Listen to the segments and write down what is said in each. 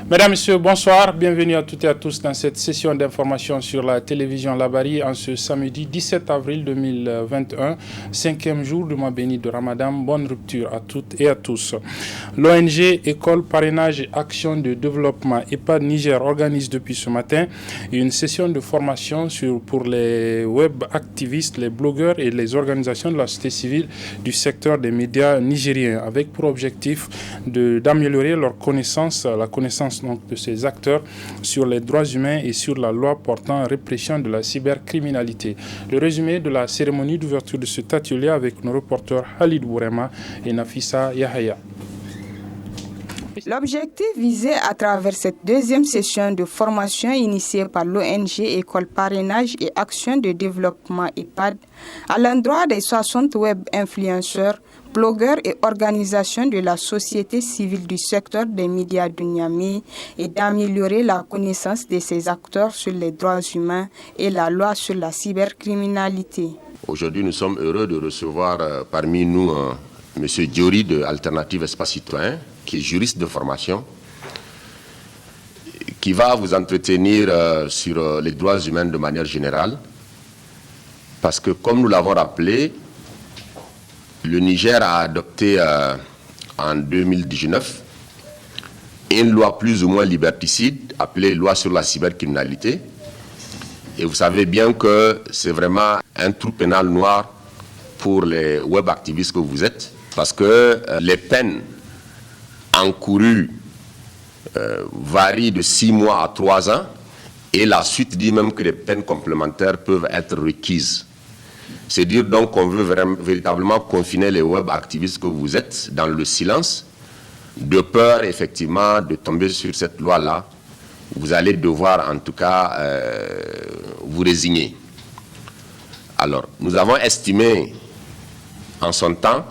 Mesdames, Messieurs, bonsoir. Bienvenue à toutes et à tous dans cette session d'information sur la télévision Labari en ce samedi 17 avril 2021, 5e jour du mois béni de Ramadan. Bonne rupture à toutes et à tous. L'ONG École Parrainage et Action de Développement EHPAD Niger organise depuis ce matin une session de formation pour les web activistes, les blogueurs et les organisations de la société civile du secteur des médias nigériens avec pour objectif d'améliorer leur connaissance, la connaissance donc, de ces acteurs sur les droits humains et sur la loi portant répression de la cybercriminalité. Le résumé de la cérémonie d'ouverture de cet atelier avec nos reporters Khalid Bourema et Nafissa Yahaya. L'objectif visé à travers cette deuxième session de formation initiée par l'ONG École Parrainage et Action de Développement EHPAD à l'endroit des 60 web influenceurs, blogueurs et organisations de la société civile du secteur des médias de Niamey et d'améliorer la connaissance de ces acteurs sur les droits humains et la loi sur la cybercriminalité. Aujourd'hui, nous sommes heureux de recevoir parmi nous M. Diori de Alternative Espace Citoyen, qui est juriste de formation, qui va vous entretenir sur les droits humains de manière générale. Parce que, comme nous l'avons rappelé, le Niger a adopté en 2019 une loi plus ou moins liberticide, appelée loi sur la cybercriminalité. Et vous savez bien que c'est vraiment un trou pénal noir pour les web activistes que vous êtes, parce que les peines encourues varient de 6 mois à 3 ans, et la suite dit même que les peines complémentaires peuvent être requises. C'est dire donc qu'on veut véritablement confiner les web activistes que vous êtes dans le silence, de peur effectivement de tomber sur cette loi-là. Vous allez devoir en tout cas vous résigner. Alors, nous avons estimé en son temps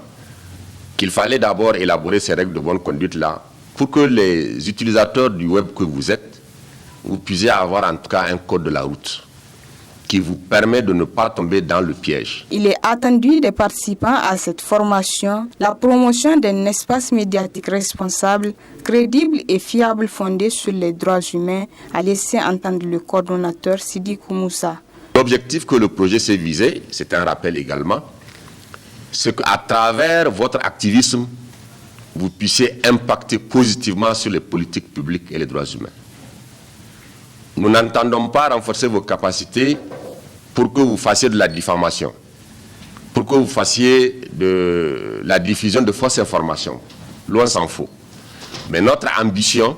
qu'il fallait d'abord élaborer ces règles de bonne conduite-là pour que les utilisateurs du web que vous êtes, vous puissiez avoir en tout cas un code de la route qui vous permet de ne pas tomber dans le piège. Il est attendu des participants à cette formation la promotion d'un espace médiatique responsable, crédible et fiable fondé sur les droits humains, a laissé entendre le coordonnateur Sidi Koumoussa. L'objectif que le projet s'est visé, c'est un rappel également, c'est qu'à travers votre activisme, vous puissiez impacter positivement sur les politiques publiques et les droits humains. Nous n'entendons pas renforcer vos capacités pour que vous fassiez de la diffamation, pour que vous fassiez de la diffusion de fausses informations. Loin s'en faut. Mais notre ambition,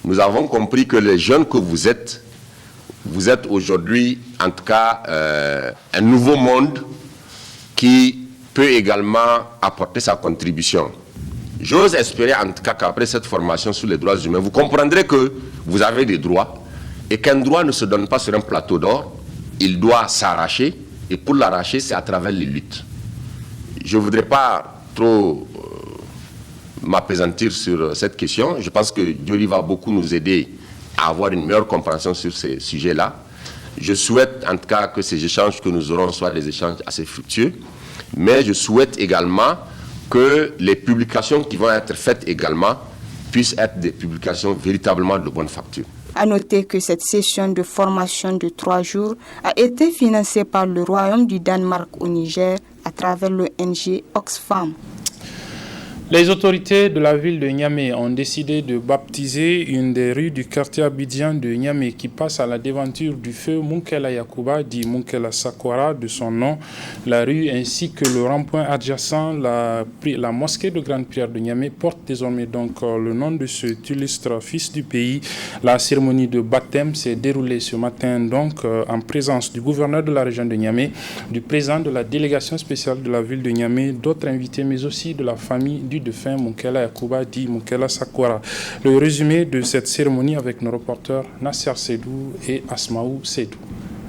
nous avons compris que les jeunes que vous êtes aujourd'hui, en tout cas, un nouveau monde qui peut également apporter sa contribution. J'ose espérer en tout cas qu'après cette formation sur les droits humains, vous comprendrez que vous avez des droits et qu'un droit ne se donne pas sur un plateau d'or, il doit s'arracher, et pour l'arracher, c'est à travers les luttes. Je ne voudrais pas trop m'appesantir sur cette question. Je pense que Diori va beaucoup nous aider à avoir une meilleure compréhension sur ces sujets-là. Je souhaite en tout cas que ces échanges que nous aurons soient des échanges assez fructueux, mais je souhaite également que les publications qui vont être faites également puissent être des publications véritablement de bonne facture. À noter que cette session de formation de 3 jours a été financée par le Royaume du Danemark au Niger à travers l'ONG Oxfam. Les autorités de la ville de Niamey ont décidé de baptiser une des rues du quartier abidjan de Niamey qui passe à la devanture du feu Munkela Yakuba, dit Munkela Sakwara de son nom. La rue ainsi que le rond-point adjacent, la mosquée de Grande Prière de Niamey porte désormais donc le nom de cet illustre fils du pays. La cérémonie de baptême s'est déroulée ce matin donc en présence du gouverneur de la région de Niamey, du président de la délégation spéciale de la ville de Niamey, d'autres invités mais aussi de la famille du défunt Munkela Yakuba dit Munkela Sakwara. Le résumé de cette cérémonie avec nos reporters Nasser Sedou et Asmaou Sedou.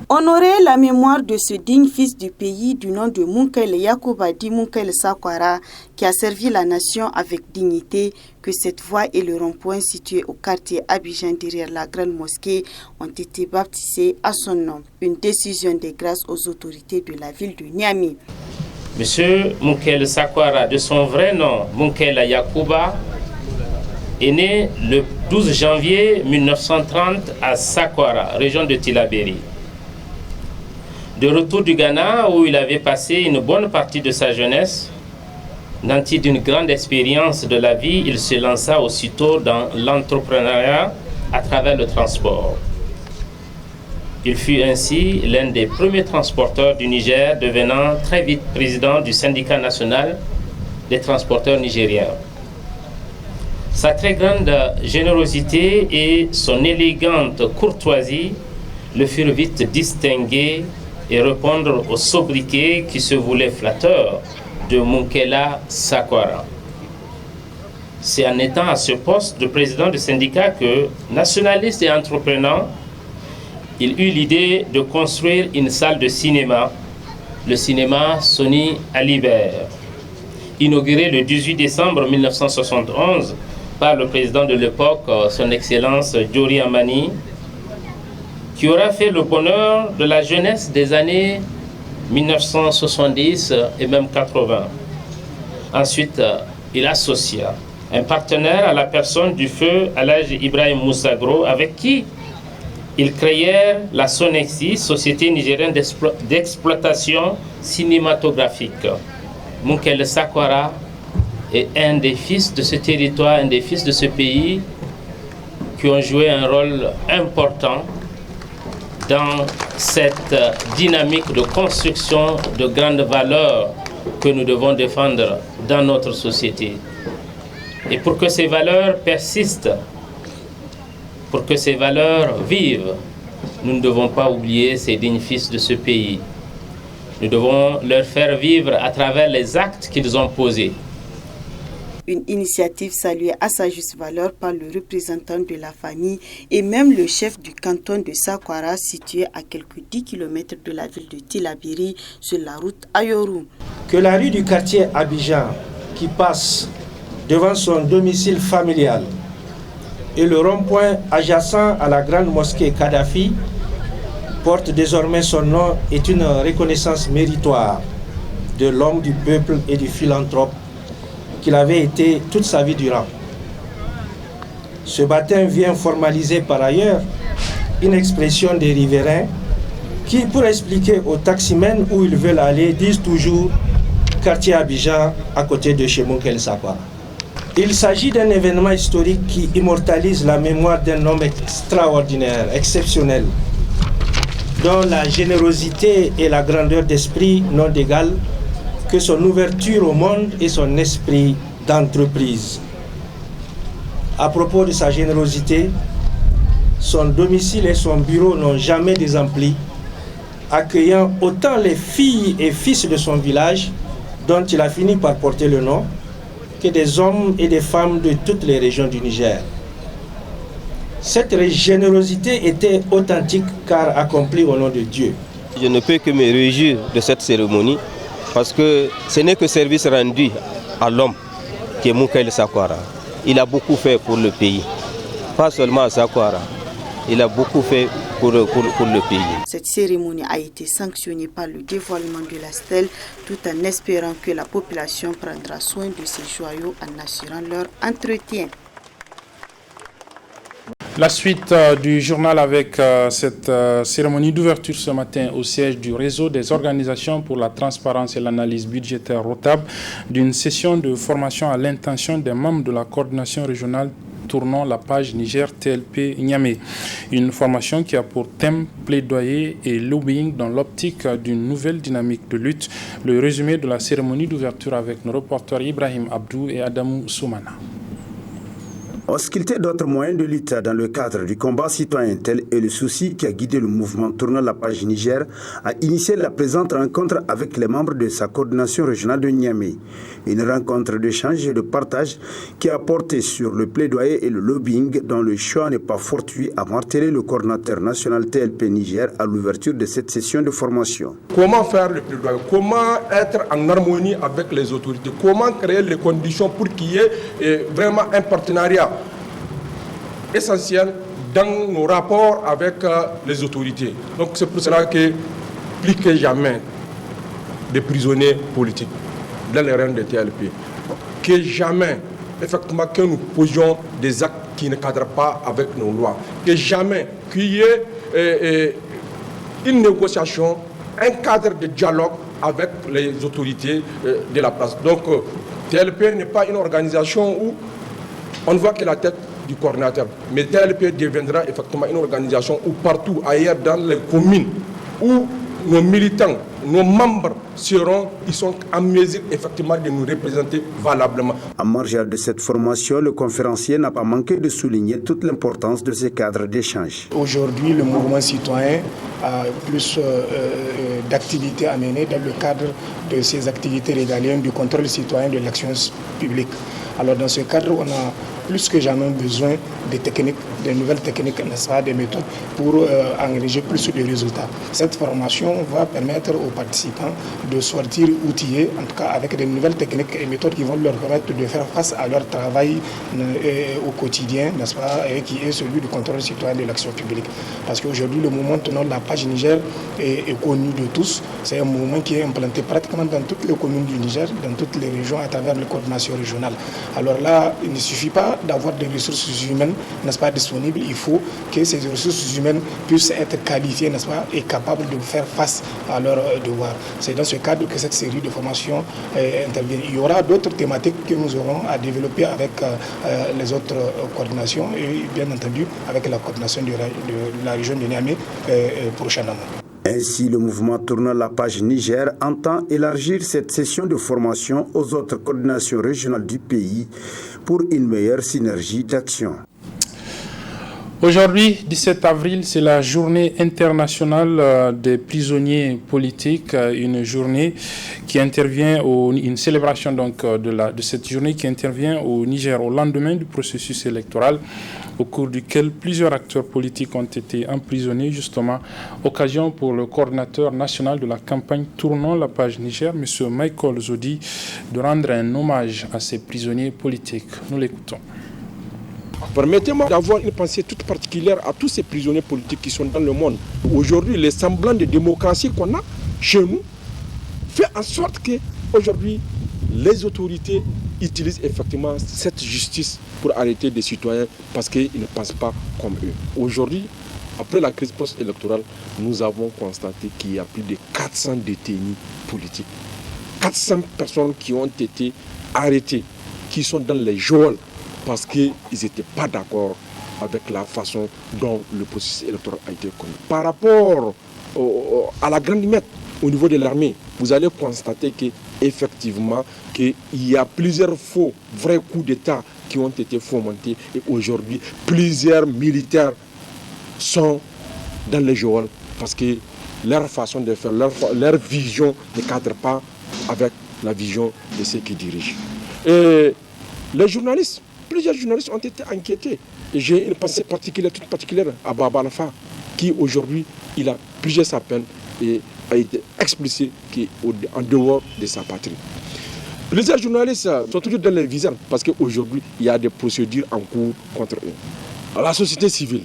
Honorer la mémoire de ce digne fils du pays du nom de Munkela Yakuba dit Munkela Sakwara qui a servi la nation avec dignité, que cette voie et le rond-point situé au quartier Abidjan derrière la grande mosquée ont été baptisés à son nom. Une décision de grâce aux autorités de la ville de Niamey. Monsieur Munkela Sakwara, de son vrai nom, Munkela Yakuba, est né le 12 janvier 1930 à Sakwara, région de Tillabéri. De retour du Ghana, où il avait passé une bonne partie de sa jeunesse, nanti d'une grande expérience de la vie, il se lança aussitôt dans l'entrepreneuriat à travers le transport. Il fut ainsi l'un des premiers transporteurs du Niger, devenant très vite président du syndicat national des transporteurs nigériens. Sa très grande générosité et son élégante courtoisie le furent vite distingués et répondre au sobriquet qui se voulait flatteur de Munkela Sakwara. C'est en étant à ce poste de président du syndicat que, nationaliste et entreprenant, il eut l'idée de construire une salle de cinéma, le cinéma Sony Alibert, inauguré le 18 décembre 1971 par le président de l'époque, son Excellence Djori Amani, qui aura fait le bonheur de la jeunesse des années 1970 et même 80. Ensuite, il associa un partenaire à la personne du feu Alhaji Ibrahim Moussagro, avec qui ils créèrent la Sonexi, Société nigérienne d'exploitation cinématographique. Munkele Sakwara est un des fils de ce territoire, un des fils de ce pays qui ont joué un rôle important dans cette dynamique de construction de grandes valeurs que nous devons défendre dans notre société. Et pour que ces valeurs persistent, pour que ces valeurs vivent, nous ne devons pas oublier ces dignes fils de ce pays. Nous devons leur faire vivre à travers les actes qu'ils ont posés. Une initiative saluée à sa juste valeur par le représentant de la famille et même le chef du canton de Sakwara, situé à quelques 10 km de la ville de Tillabéri sur la route Ayoru. Que la rue du quartier Abidjan, qui passe devant son domicile familial, et le rond-point adjacent à la grande mosquée Kadhafi porte désormais son nom est une reconnaissance méritoire de l'homme du peuple et du philanthrope qu'il avait été toute sa vie durant. Ce baptême vient formaliser par ailleurs une expression des riverains qui, pour expliquer aux taximens où ils veulent aller, disent toujours quartier Abidjan à côté de chez Munkele Sakwara. Il s'agit d'un événement historique qui immortalise la mémoire d'un homme extraordinaire, exceptionnel, dont la générosité et la grandeur d'esprit n'ont d'égal que son ouverture au monde et son esprit d'entreprise. À propos de sa générosité, son domicile et son bureau n'ont jamais désempli, accueillant autant les filles et fils de son village, dont il a fini par porter le nom, que des hommes et des femmes de toutes les régions du Niger. Cette générosité était authentique car accomplie au nom de Dieu. Je ne peux que me réjouir de cette cérémonie parce que ce n'est que service rendu à l'homme qui est Munkele Sakwara. Il a beaucoup fait pour le pays, pas seulement à Sakwara, il a beaucoup fait pour le pays. Cette cérémonie a été sanctionnée par le dévoilement de la stèle, tout en espérant que la population prendra soin de ces joyaux en assurant leur entretien. La suite du journal avec cette cérémonie d'ouverture ce matin au siège du réseau des organisations pour la transparence et l'analyse budgétaire ROTAB d'une session de formation à l'intention des membres de la coordination régionale tournant la page Niger TLP Niamey. Une formation qui a pour thème plaidoyer et lobbying dans l'optique d'une nouvelle dynamique de lutte. Le résumé de la cérémonie d'ouverture avec nos reporters Ibrahim Abdou et Adamou Soumana. Ausculter d'autres moyens de lutte dans le cadre du combat citoyen, tel est le souci qui a guidé le mouvement tournant la page Niger, a initié la présente rencontre avec les membres de sa coordination régionale de Niamey. Une rencontre d'échange et de partage qui a porté sur le plaidoyer et le lobbying dont le choix n'est pas fortuit, a martelé le coordinateur national TLP Niger à l'ouverture de cette session de formation. Comment faire le plaidoyer? Comment être en harmonie avec les autorités? Comment créer les conditions pour qu'il y ait vraiment un partenariat essentiel dans nos rapports avec les autorités. Donc c'est pour cela que plus que jamais des prisonniers politiques dans les rangs de TLP, que jamais effectivement que nous posions des actes qui ne cadrent pas avec nos lois. Que jamais qu'il y ait une négociation, un cadre de dialogue avec les autorités de la place. Donc, TLP n'est pas une organisation où on ne voit que la tête du coordinateur. Mais TLP deviendra effectivement une organisation où partout ailleurs dans les communes où nos militants, nos membres ils sont en mesure effectivement de nous représenter valablement. En marge de cette formation, le conférencier n'a pas manqué de souligner toute l'importance de ces cadres d'échange. Aujourd'hui, le mouvement citoyen a plus d'activités à mener dans le cadre de ses activités régaliennes du contrôle citoyen de l'action publique. Alors dans ce cadre, on a plus que jamais besoin des techniques, des nouvelles techniques, n'est-ce pas, des méthodes pour engager plus de résultats. Cette formation va permettre aux participants de sortir outillés, en tout cas avec des nouvelles techniques et méthodes qui vont leur permettre de faire face à leur travail au quotidien, n'est-ce pas, et qui est celui du contrôle citoyen de l'action publique. Parce qu'aujourd'hui, le mouvement Tenons la page Niger est connu de tous. C'est un mouvement qui est implanté pratiquement dans toutes les communes du Niger, dans toutes les régions, à travers les coordinations régionales. Alors là, il ne suffit pas d'avoir des ressources humaines, n'est-ce pas, disponibles. Il faut que ces ressources humaines puissent être qualifiées, n'est-ce pas, et capables de faire face à leurs devoirs. C'est dans ce cadre que cette série de formations intervient. Il y aura d'autres thématiques que nous aurons à développer avec les autres coordinations et bien entendu avec la coordination de la région de Niamey prochainement. Ainsi, le mouvement Tournant la page Niger entend élargir cette session de formation aux autres coordinations régionales du pays pour une meilleure synergie d'action. Aujourd'hui, 17 avril, c'est la journée internationale des prisonniers politiques, une journée qui intervient une célébration donc de cette journée qui intervient au Niger au lendemain du processus électoral, au cours duquel plusieurs acteurs politiques ont été emprisonnés, justement, occasion pour le coordinateur national de la campagne Tournons la page Niger, M. Michael Zodi, de rendre un hommage à ces prisonniers politiques. Nous l'écoutons. Permettez-moi d'avoir une pensée toute particulière à tous ces prisonniers politiques qui sont dans le monde. Aujourd'hui, les semblants de démocratie qu'on a chez nous fait en sorte que aujourd'hui les autorités utilisent effectivement cette justice pour arrêter des citoyens parce qu'ils ne pensent pas comme eux. Aujourd'hui, après la crise post-électorale, nous avons constaté qu'il y a plus de 400 détenus politiques. 400 personnes qui ont été arrêtées, qui sont dans les geôles parce qu'ils n'étaient pas d'accord avec la façon dont le processus électoral a été connu. Par rapport à la grande mette au niveau de l'armée, vous allez constater qu'effectivement qu'il y a plusieurs vrais coups d'État qui ont été fomentés et aujourd'hui plusieurs militaires sont dans les geôles parce que leur façon de faire, leur vision ne cadre pas avec la vision de ceux qui dirigent. Et les journalistes, plusieurs journalistes ont été enquêtés. Et j'ai une pensée toute particulière à Baba Alpha, qui aujourd'hui, il a purgé sa peine et a été expulsé en dehors de sa patrie. Plusieurs journalistes sont toujours dans les viseurs parce qu'aujourd'hui, il y a des procédures en cours contre eux. La société civile,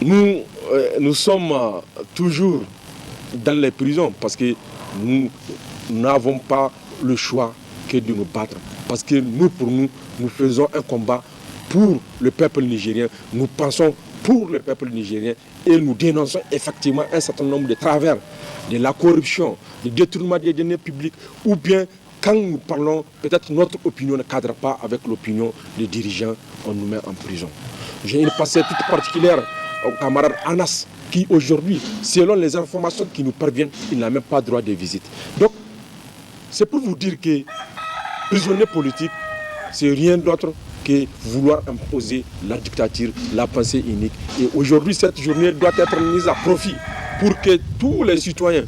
nous sommes toujours dans les prisons parce que nous n'avons pas le choix que de nous battre. Parce que pour nous faisons un combat pour le peuple nigérien. Nous pensons pour le peuple nigérien et nous dénonçons effectivement un certain nombre de travers, de la corruption, du détournement des deniers publics, ou bien quand nous parlons, peut-être notre opinion ne cadre pas avec l'opinion des dirigeants, on nous met en prison. J'ai une pensée toute particulière au camarade Anas, qui aujourd'hui, selon les informations qui nous parviennent, il n'a même pas droit de visite. Donc, c'est pour vous dire que prisonnier politique, c'est rien d'autre que vouloir imposer la dictature, la pensée unique. Et aujourd'hui, cette journée doit être mise à profit pour que tous les citoyens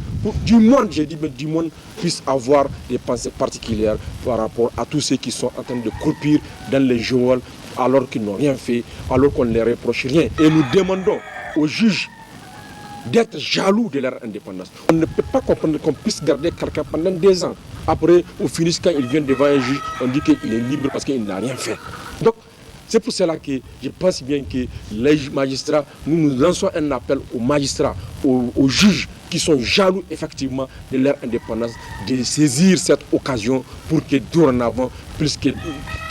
du monde, j'ai dit, mais du monde, puissent avoir des pensées particulières par rapport à tous ceux qui sont en train de croupir dans les geôles alors qu'ils n'ont rien fait, alors qu'on ne les reproche rien. Et nous demandons aux juges d'être jaloux de leur indépendance. On ne peut pas comprendre qu'on puisse garder quelqu'un pendant 2 ans. Après, au finish, quand il vient devant un juge, on dit qu'il est libre parce qu'il n'a rien fait. Donc, c'est pour cela que je pense bien que les magistrats, nous lançons un appel aux magistrats, aux juges qui sont jaloux effectivement de leur indépendance, de saisir cette occasion pour que dorénavant, plus qu'il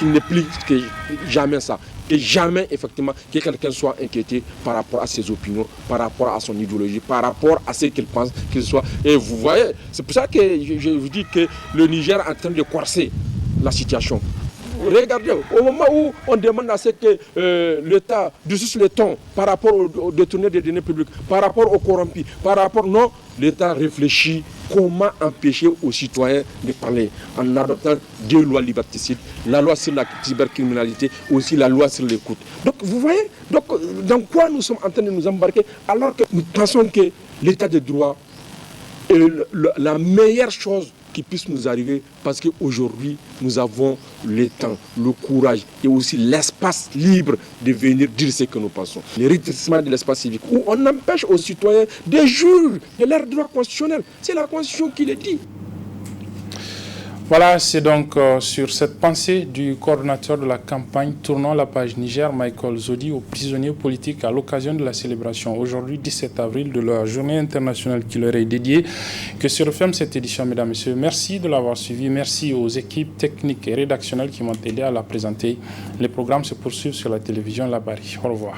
n'est plus que jamais ça. Et jamais, effectivement, que quelqu'un soit inquiété par rapport à ses opinions, par rapport à son idéologie, par rapport à ce qu'il pense qu'il soit. Et vous voyez, c'est pour ça que je vous dis que le Niger est en train de corser la situation. Regardez, au moment où on demande à ce que l'État dessus le ton par rapport au détourné des deniers publics, par rapport aux corrompus, par rapport, non, l'État réfléchit comment empêcher aux citoyens de parler en adoptant deux lois liberticides, la loi sur la cybercriminalité, aussi la loi sur l'écoute. Donc vous voyez, donc, dans quoi nous sommes en train de nous embarquer alors que nous pensons que l'État de droit est la meilleure chose qui puisse nous arriver parce qu'aujourd'hui nous avons le temps, le courage et aussi l'espace libre de venir dire ce que nous pensons. Le rétrécissement de l'espace civique où on empêche aux citoyens de jouir de leurs droits constitutionnels. C'est la Constitution qui le dit. Voilà, c'est donc sur cette pensée du coordonnateur de la campagne Tournons la page Niger, Michael Zodi, aux prisonniers politiques à l'occasion de la célébration aujourd'hui 17 avril de la journée internationale qui leur est dédiée que se referme cette édition, mesdames et messieurs. Merci de l'avoir suivi, merci aux équipes techniques et rédactionnelles qui m'ont aidé à la présenter. Les programmes se poursuivent sur la télévision Labari. Au revoir.